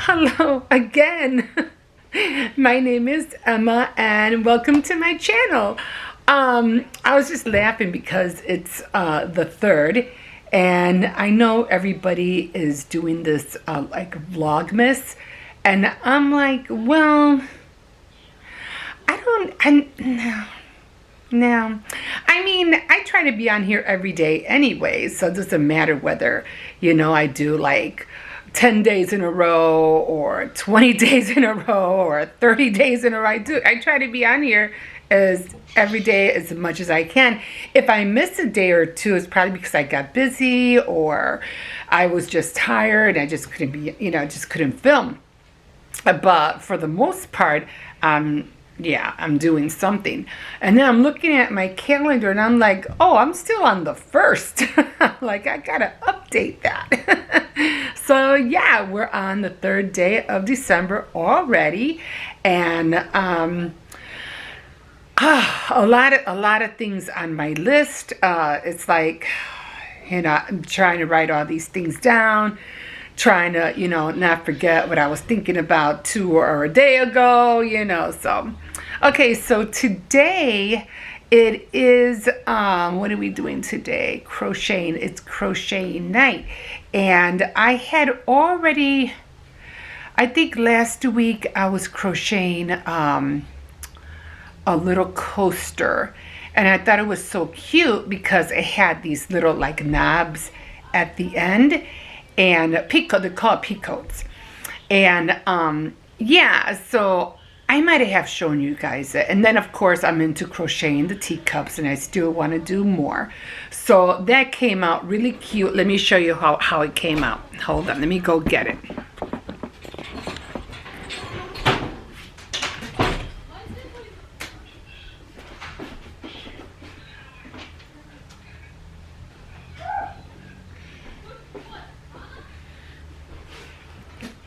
Hello again. My name is Emma and welcome to my channel. I was just laughing because it's the 3rd and I know everybody is doing this like Vlogmas, and I'm like, well, no. I mean, I try to be on here every day anyway, so it doesn't matter whether, I do like 10 days in a row or 20 days in a row or 30 days in a row. I try to be on here as every day as much as I can. If I miss a day or two, it's probably because I got busy or I was just tired. I just couldn't be, just couldn't film. But for the most part, yeah, I'm doing something. And then I'm looking at my calendar and I'm like, oh, I'm still on the 1st. Like, I gotta update that. So yeah, we're on the 3rd day of December already. And a lot of things on my list. It's like, I'm trying to write all these things down, trying to, not forget what I was thinking about 2 or a day ago, so. Okay, so today it is, what are we doing today? Crocheting. It's crocheting night. And I had already, I think last week I was crocheting a little coaster. And I thought it was so cute because it had these little like knobs at the end. And they're called picots. And yeah, so I might have shown you guys it. And then of course I'm into crocheting the teacups and I still want to do more. So that came out really cute. Let me show you how it came out. Hold on, let me go get it.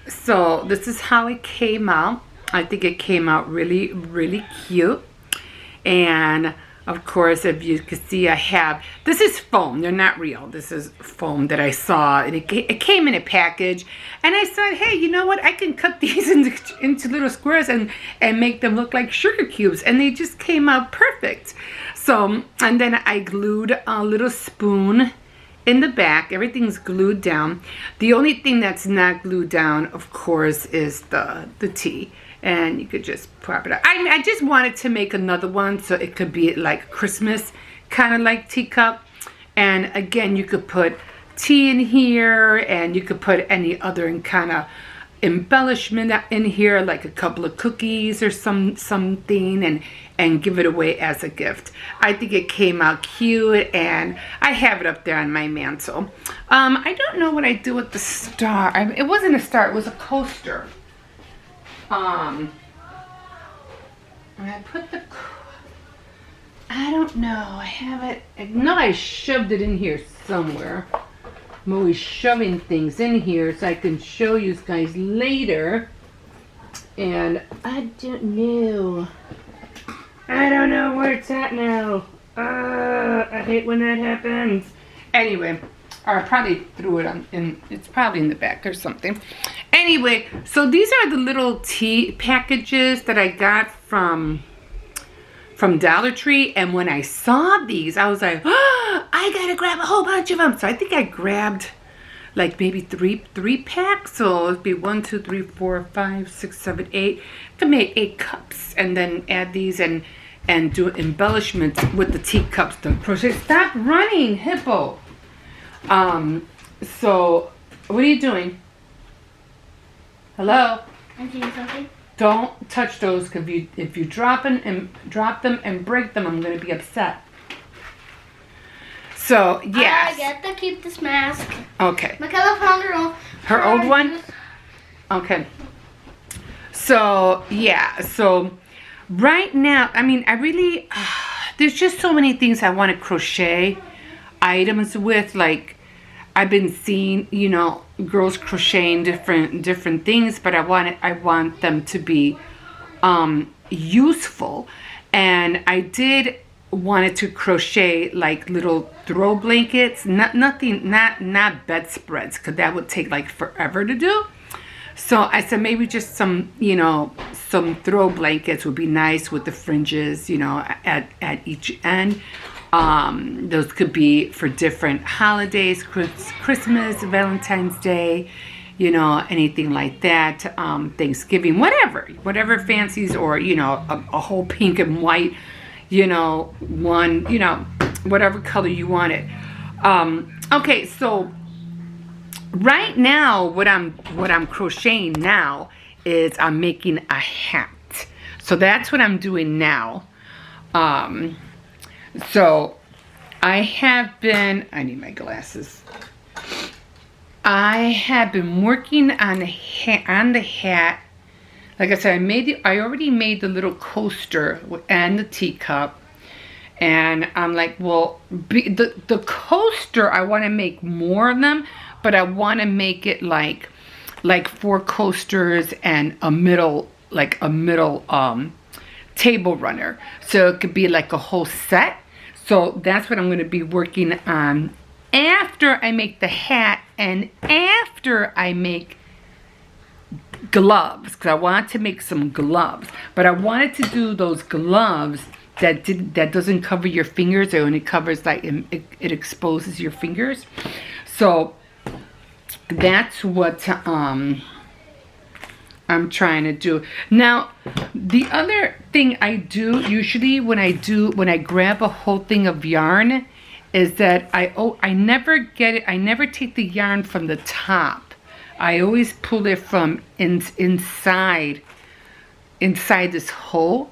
So this is how it came out. I think it came out really, really cute. And of course, if you can see, I have, this is foam. They're not real. This is foam that I saw. And it came in a package. And I said, hey, you know what? I can cut these into little squares and make them look like sugar cubes. And they just came out perfect. So, and then I glued a little spoon in the back. Everything's glued down. The only thing that's not glued down, of course, is the tea. And you could just prop it up. I just wanted to make another one so it could be like Christmas, kind of like teacup. And again, you could put tea in here, and you could put any other kind of embellishment in here, like a couple of cookies or something, and give it away as a gift. I think it came out cute, and I have it up there on my mantle. I don't know what I do with the star. It wasn't a star, it was a coaster. And I put I don't know, I have it, I shoved it in here somewhere. I'm always shoving things in here so I can show you guys later. And I don't know where it's at now. I hate when that happens. Anyway, or I probably threw it it's probably in the back or something. Anyway, so these are the little tea packages that I got from Dollar Tree. And when I saw these, I was like, oh, I gotta grab a whole bunch of them. So I think I grabbed like maybe three packs. So it'd be 1, 2, 3, 4, 5, 6, 7, 8. I could make 8 cups and then add these and do embellishments with the teacups. The crochet. Stop running, hippo. So what are you doing? Hello? I'm doing something. Don't touch those, because if you drop them and break them, I'm going to be upset. So, yes. I get to keep this mask. Okay. Michaela found her old one? Okay. So, yeah. So, right now, I mean, I really, there's just so many things I want to crochet items with. Like, I've been seeing, girls crocheting different things, but I want them to be useful. And I did wanted to crochet like little throw blankets, not bedspreads, because that would take like forever to do. So I said maybe just some, you know, some throw blankets would be nice with the fringes, you know, at each end. Those could be for different holidays, Christmas, Valentine's Day, you know, anything like that, Thanksgiving, whatever fancies, or, you know, a whole pink and white, you know, one, you know, whatever color you want it. Okay, so right now, what I'm crocheting now is I'm making a hat. So that's what I'm doing now. So I need my glasses. I have been working on the hat. Like I said, I already made the little coaster and the teacup. And I'm like, well, the coaster, I want to make more of them, but I want to make it like 4 coasters and a middle table runner. So it could be like a whole set. So that's what I'm going to be working on after I make the hat and after I make gloves, because I want to make some gloves. But I wanted to do those gloves that doesn't cover your fingers. It only covers, like, it exposes your fingers. So that's what I'm trying to do. Now, the other thing I do usually when I grab a whole thing of yarn is that I never get it. I never take the yarn from the top. I always pull it from inside this hole.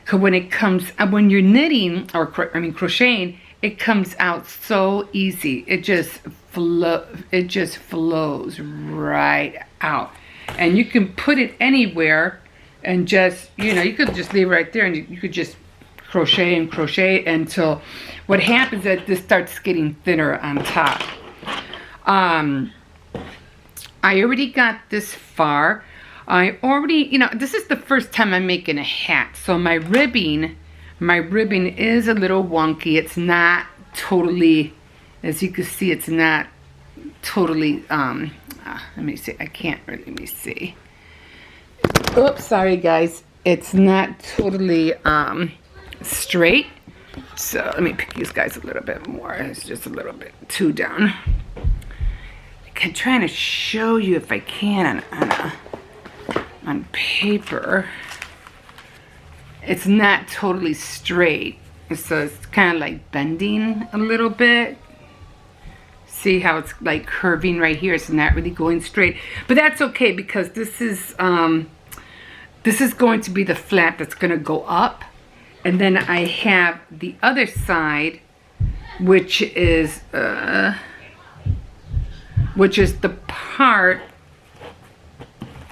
Cause when you're knitting or crocheting, it comes out so easy. It just flows right out. And you can put it anywhere and just, you know, you could just leave it right there and you could just crochet and crochet until what happens is that this starts getting thinner on top. I already got this far. You know, this is the first time I'm making a hat. So my ribbing is a little wonky. It's not totally, as you can see, it's not totally, let me see, let me see. Oops, sorry guys. It's not totally straight. So let me pick these guys a little bit more. It's just a little bit too down. I'm trying to show you if I can on paper. It's not totally straight. So it's kind of like bending a little bit. See how it's like curving right here? It's not really going straight, but that's okay because this is going to be the flap that's going to go up, and then I have the other side, which is the part.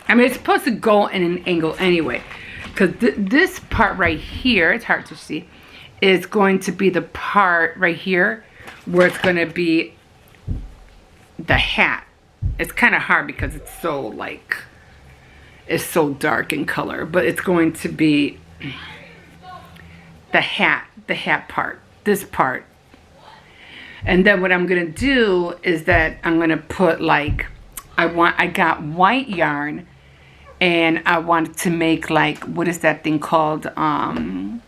I mean, it's supposed to go in an angle anyway, because this part right here, it's hard to see, is going to be the part right here where it's going to be the hat. It's kind of hard because it's so dark in color, but it's going to be the hat part, this part. And then what I'm going to do is that I'm going to put I got white yarn, and I wanted to make what is that thing called? The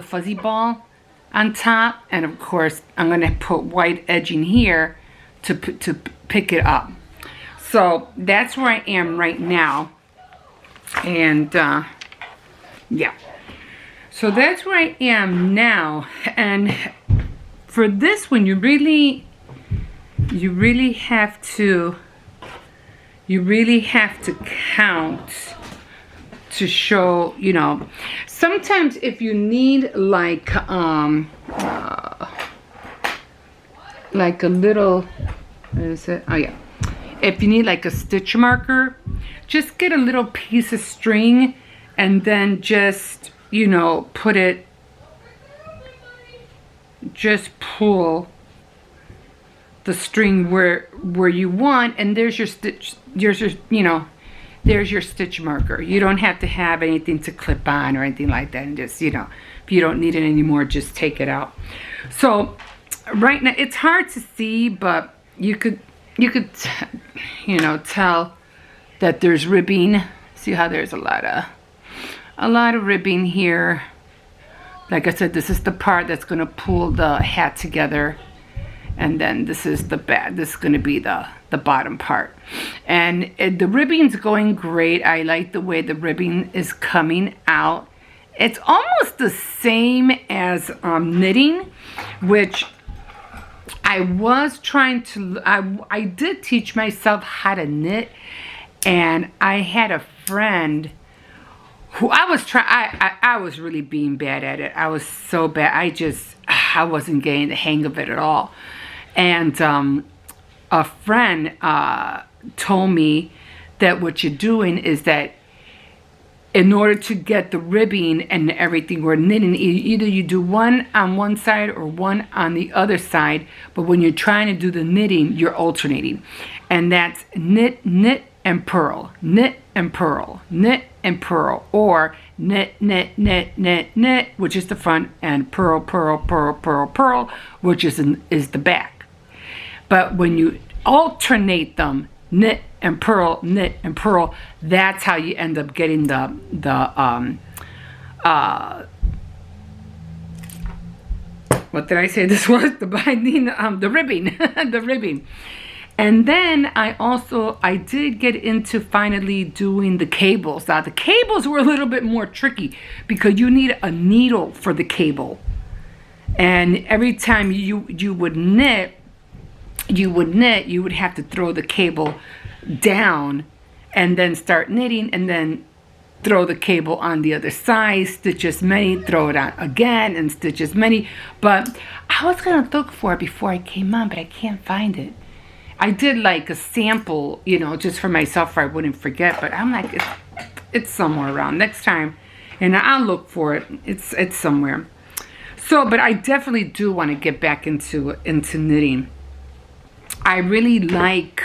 fuzzy ball on top. And of course, I'm going to put white edging here to pick it up. So that's where I am right now. And yeah. So that's where I am now. And for this one, you really have to count to show, you know. Sometimes if you need like a little, what is it? Oh yeah. If you need like a stitch marker, just get a little piece of string and then just, you know, just pull the string where you want, and there's your stitch, there's your stitch marker. You don't have to have anything to clip on or anything like that, and just, you know, if you don't need it anymore, just take it out. So right now it's hard to see, but you could you know, tell that there's ribbing. See how there's a lot of ribbing here. Like I said, this is the part that's going to pull the hat together. And then this is the back. This is going to be the bottom part. And the ribbing's going great. I like the way the ribbing is coming out. It's almost the same as knitting, which I was trying to, I did teach myself how to knit. And I had a friend who I was really being bad at it. I was so bad. I wasn't getting the hang of it at all. And a friend told me that what you're doing is that in order to get the ribbing and everything, we're knitting, either you do one on one side or one on the other side, but when you're trying to do the knitting, you're alternating. And that's knit, knit, and purl, knit and purl, knit and purl, or knit, knit, knit, knit, knit, which is the front, and purl, purl, purl, purl, purl, which is the back. But when you alternate them, knit and purl, that's how you end up getting the what did I say this was? The binding, the ribbing, the ribbing. And then I did get into finally doing the cables. Now the cables were a little bit more tricky because you need a needle for the cable. And every time you would knit, you would have to throw the cable down and then start knitting, and then throw the cable on the other side, stitch as many, throw it out again, and stitch as many. But I was gonna look for it before I came on, but I can't find it. I did like a sample, you know, just for myself, so I wouldn't forget. But I'm like, it's somewhere around. Next time, and I'll look for it. It's somewhere. So, but I definitely do want to get back into knitting. I really like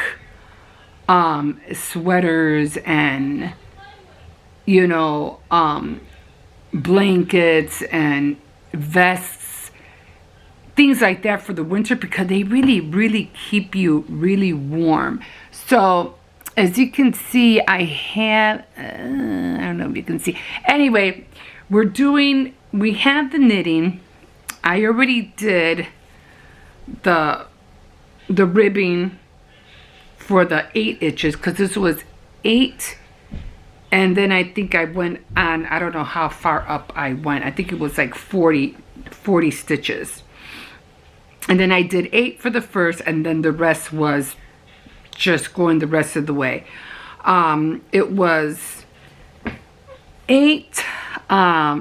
sweaters and, you know, blankets and vests, things like that for the winter, because they really keep you really warm. So as you can see, I have I don't know if you can see. Anyway, we have the knitting. I already did the ribbing for the 8 inches, because this was 8, and then I think I went on, I don't know how far up I went. I think it was like 40 stitches. And then I did 8 for the first, and then the rest was just going the rest of the way. It was 8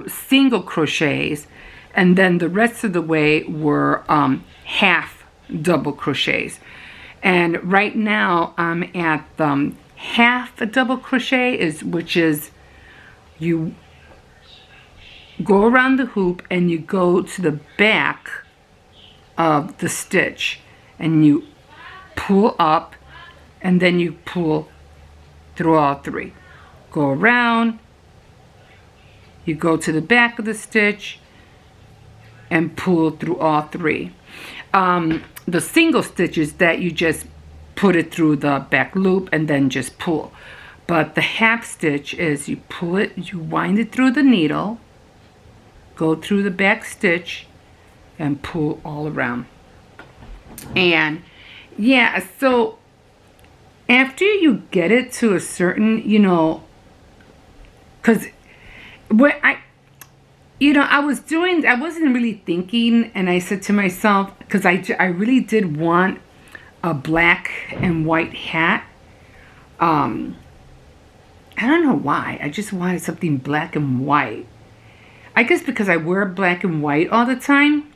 single crochets, and then the rest of the way were half double crochets. And right now I'm at half a double crochet, which is you go around the hoop and you go to the back of the stitch and you pull up, and then you pull through all 3. Go around, you go to the back of the stitch and pull through all 3. The single stitches that you just put it through the back loop and then just pull. But the half stitch is you pull it, you wind it through the needle, go through the back stitch, and pull all around. And yeah, so after you get it to a certain, you know, because what I wasn't really thinking, and I said to myself, because I really did want a black and white hat. I don't know why. I just wanted something black and white. I guess because I wear black and white all the time.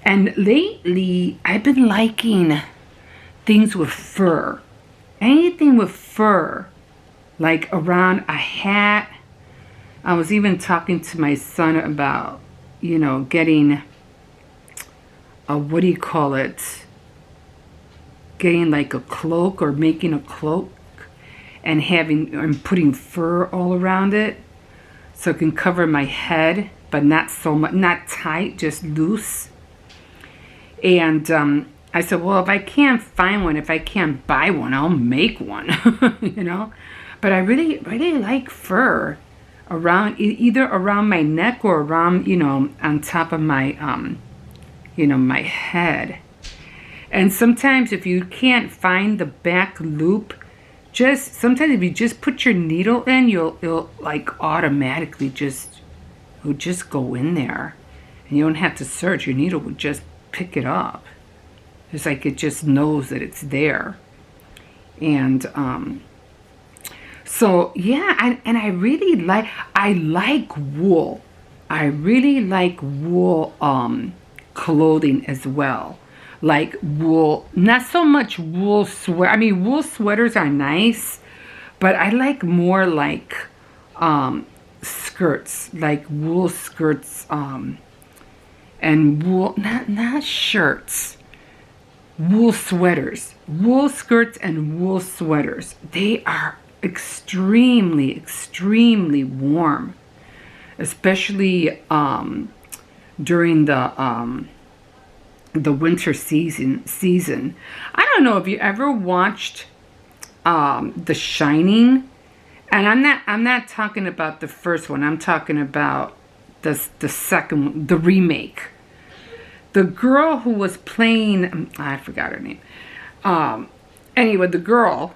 And lately, I've been liking things with fur. Anything with fur, like around a hat. I was even talking to my son about, you know, getting a, what do you call it? Getting like a cloak, or making a cloak and putting fur all around it so it can cover my head, but not so much, not tight, just loose. And I said, well, if I can't find one, if I can't buy one, I'll make one, you know. But I really, really like fur around, either around my neck or around, you know, on top of my, you know, my head. And sometimes if you can't find the back loop, sometimes if you just put your needle in, it'll like automatically it'll just go in there. And you don't have to search. Your needle will just pick it up. It's like it just knows that it's there. And so yeah, and I really like wool. I really like wool clothing as well. Like wool, not so much wool sweater. I mean, wool sweaters are nice, but I like more like skirts, like wool skirts, and wool, not shirts. Wool sweaters, wool skirts and wool sweaters. They are extremely, extremely warm, especially during the winter season. I don't know if you ever watched The Shining, and I'm not talking about the first one. I'm talking about the second one, the remake. The girl who was playing, I forgot her name. Anyway, the girl,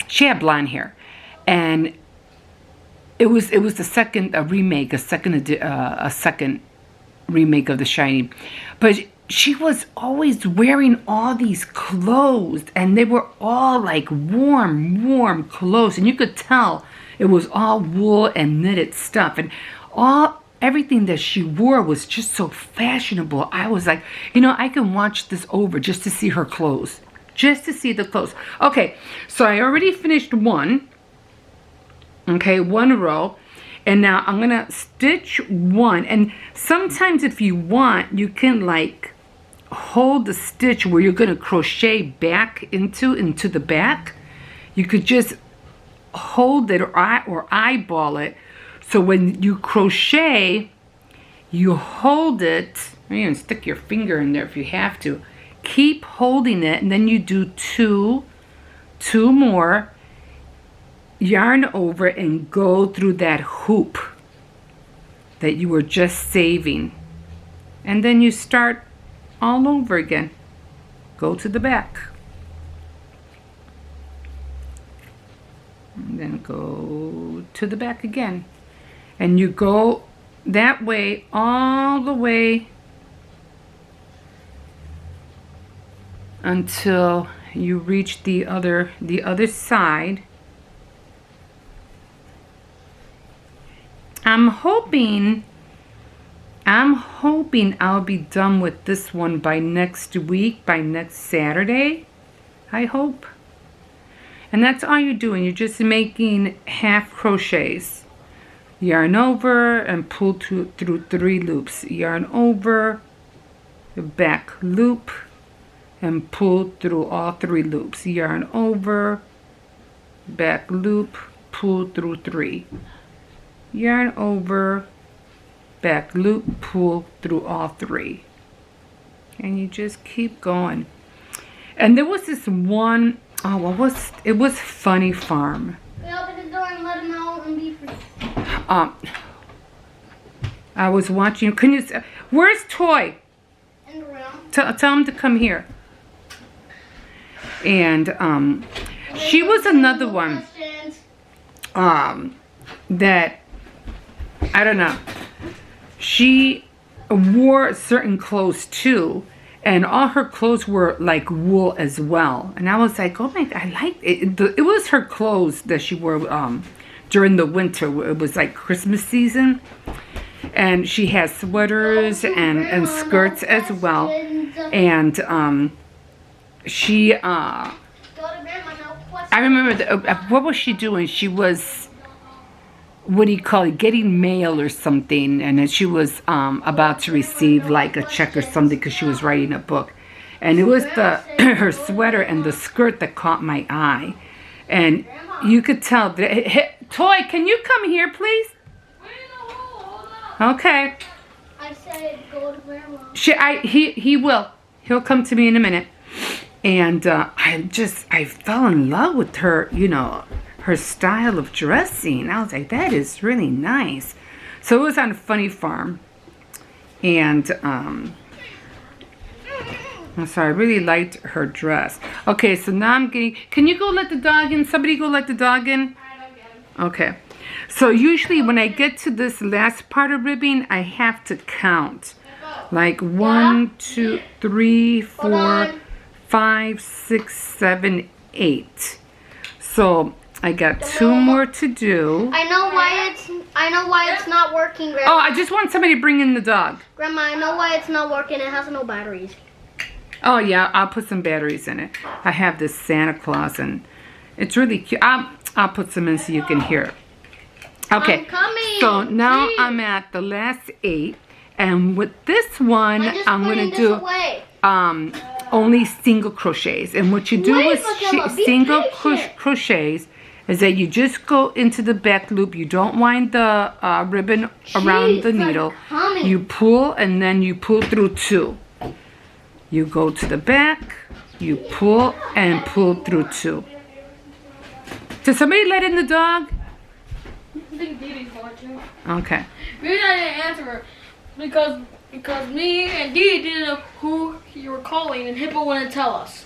she had blonde hair, and it was the second remake, a second remake of The Shining, but she was always wearing all these clothes, and they were all like warm clothes, and you could tell it was all wool and knitted stuff, and everything that she wore was just so fashionable. I was like, you know, I can watch this over just to see her clothes. Just to see the clothes. Okay, so I already finished one. Okay, one row. And now I'm going to stitch one. And sometimes if you want, you can like hold the stitch where you're going to crochet back into the back. You could just hold it or eyeball it. So when you crochet, you hold it. You can stick your finger in there if you have to. Keep holding it, and then you do two more, yarn over, and go through that hoop that you were just saving. And then you start all over again. Go to the back. And then go to the back again. And you go that way all the way until you reach the other side. I'm hoping I'll be done with this one by next week, by next Saturday, I hope. And that's all you're doing. You're just making half crochets. Yarn over and pull through 3 loops. Yarn over, the back loop, and pull through all 3 loops. Yarn over, back loop, pull through 3. Yarn over, back loop, pull through all 3. And you just keep going. And there was this one, it was Funny Farm. We open the door and let them out and be free. I was watching. Where's Toy? In the room. Tell him to come here. And she was another one. That I don't know. She wore certain clothes too, and all her clothes were like wool as well. And I was like, oh my God, I like it. It was her clothes that she wore during the winter. It was like Christmas season. And she has sweaters and skirts as well. And she, I remember, what was she doing? She was, what do you call it, getting mail or something. And then she was about to receive like a check or something because she was writing a book. And it was her sweater and the skirt that caught my eye. And you could tell that, Toy, can you come here, please? Okay. I I said go to Grandma. He will. He'll come to me in a minute. And I fell in love with her, you know, her style of dressing. I was like, that is really nice. So it was on Funny Farm. And so I really liked her dress. Okay, so now I'm getting, can you go let the dog in? Somebody go let the dog in? Okay. So usually when I get to this last part of ribbing, I have to count. Like 1, 2, 3, 4, 5, 6, 7, 8. So I got 2 more to do. I know why it's not working, Grandma. Oh, I just want somebody to bring in the dog. Grandma, I know why it's not working. It has no batteries. Oh yeah, I'll put some batteries in it. I have this Santa Claus and it's really cute. I'll put some in so you can hear it. Okay. I'm coming. So now Jeez. I'm at the last 8, and with this one I'm gonna do only single crochets. And what you do with single crochets is that you just go into the back loop. You don't wind the ribbon around the needle. You pull and then you pull through 2. You go to the back, you pull and pull through 2. Did somebody let in the dog? I think Dee Dee's going to. Okay. Maybe I didn't answer her because me and Dee Dee didn't know who you were calling and Hippo wouldn't tell us.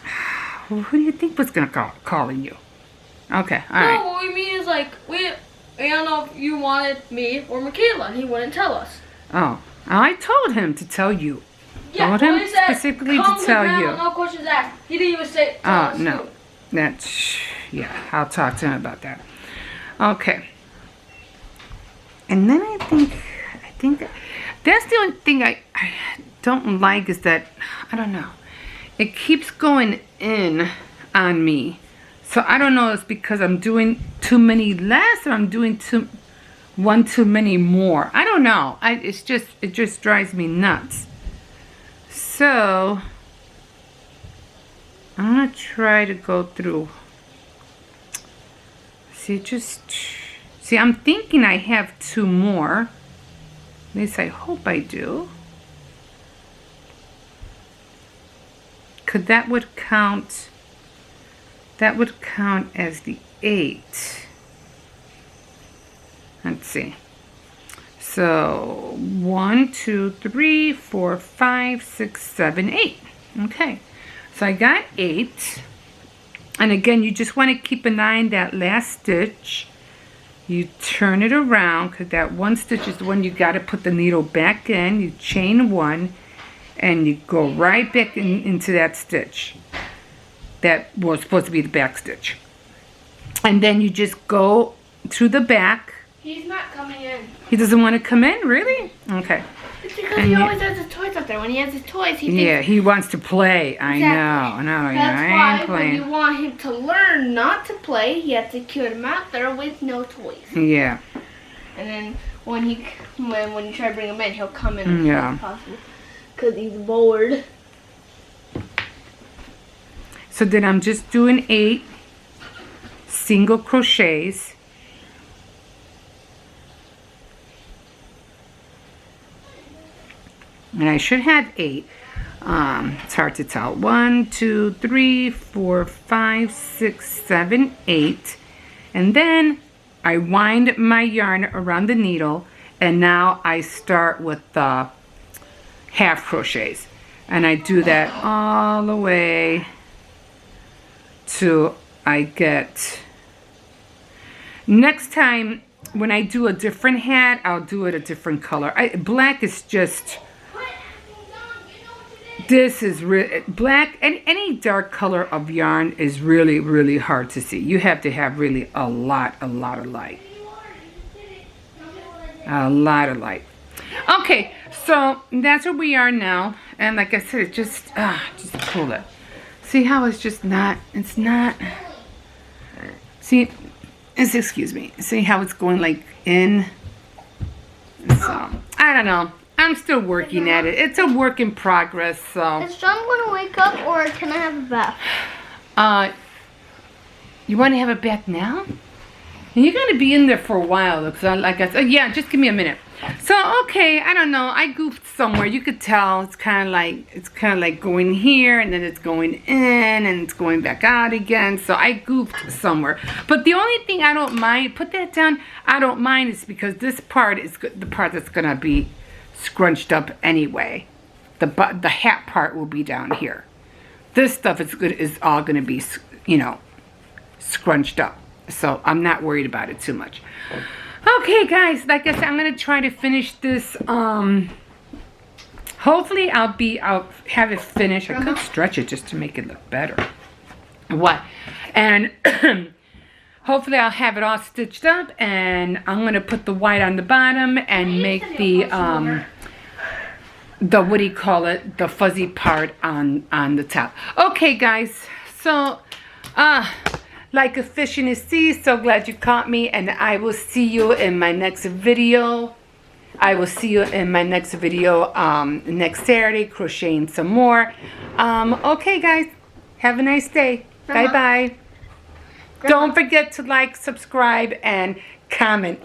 Well, who do you think was gonna calling you? Okay, all right. No, what we mean is like we don't know if you wanted me or Michaela, and he wouldn't tell us. Oh, I told him to tell you. Yeah, Told well, him he said, specifically "Come to tell Grandma, you. No questions asked. He didn't even say. Tell us No, who. that's I'll talk to him about that. Okay. And then I think that's the only thing I don't like is that, I don't know, it keeps going in on me. So I don't know if it's because I'm doing too many less or I'm doing one too many more. I don't know. It just drives me nuts. So I'm gonna try to go through. See, I'm thinking I have 2 more. At least I hope I do. Could that would count as the 8. Let's see. So 1, 2, 3, 4, 5, 6, 7, 8. Okay. So I got 8. And again, you just want to keep an eye on that last stitch. You turn it around because that one stitch is the one you got to put the needle back in. You chain 1 and you go right back into that stitch. That was supposed to be the back stitch. And then you just go through the back. He's not coming in. He doesn't want to come in? Really? Okay. It's because he always has his toys up there. When he has his toys, he thinks he wants to play. I Exactly. know. I that's ain't why playing. when you want him to learn not to play, you have to keep him out there with no toys. Yeah. And then when you try to bring him in, he'll come in as Yeah. soon as possible because he's bored. So then I'm just doing 8 single crochets. And I should have 8. It's hard to tell. 1, 2, 3, 4, 5, 6, 7, 8. And then I wind my yarn around the needle. And now I start with the half crochets. And I do that all the way till I get... Next time, when I do a different hat, I'll do it a different color. Black is just... This is black, and any dark color of yarn is really, really hard to see. You have to have really a lot of light. A lot of light. Okay, so that's where we are now. And like I said, just pull it. See how it's just not, it's not, see, excuse me. See how it's going like in? So, I don't know. I'm still working at it. It's a work in progress, so. Is John going to wake up or can I have a bath? You want to have a bath now? And you're gonna be in there for a while, because like I said, yeah, just give me a minute. So okay, I don't know. I goofed somewhere. You could tell it's kind of like going here, and then it's going in, and it's going back out again. So I goofed somewhere. But the only thing I don't mind, put that down. I don't mind is because this part is the part that's gonna be scrunched up anyway. The hat part will be down here. This stuff is all gonna be, you know, scrunched up. So I'm not worried about it too much. Okay, guys, like I said, I'm gonna try to finish this. Hopefully I'll have it finished. I could stretch it just to make it look better. What? And hopefully I'll have it all stitched up, and I'm gonna put the white on the bottom and make the what do you call it? The fuzzy part on the top. Okay, guys. So like a fish in the sea, so glad you caught me, and I will see you in my next video. Next Saturday, crocheting some more. Okay, guys, have a nice day. Bye-bye. Don't forget to like, subscribe, and comment.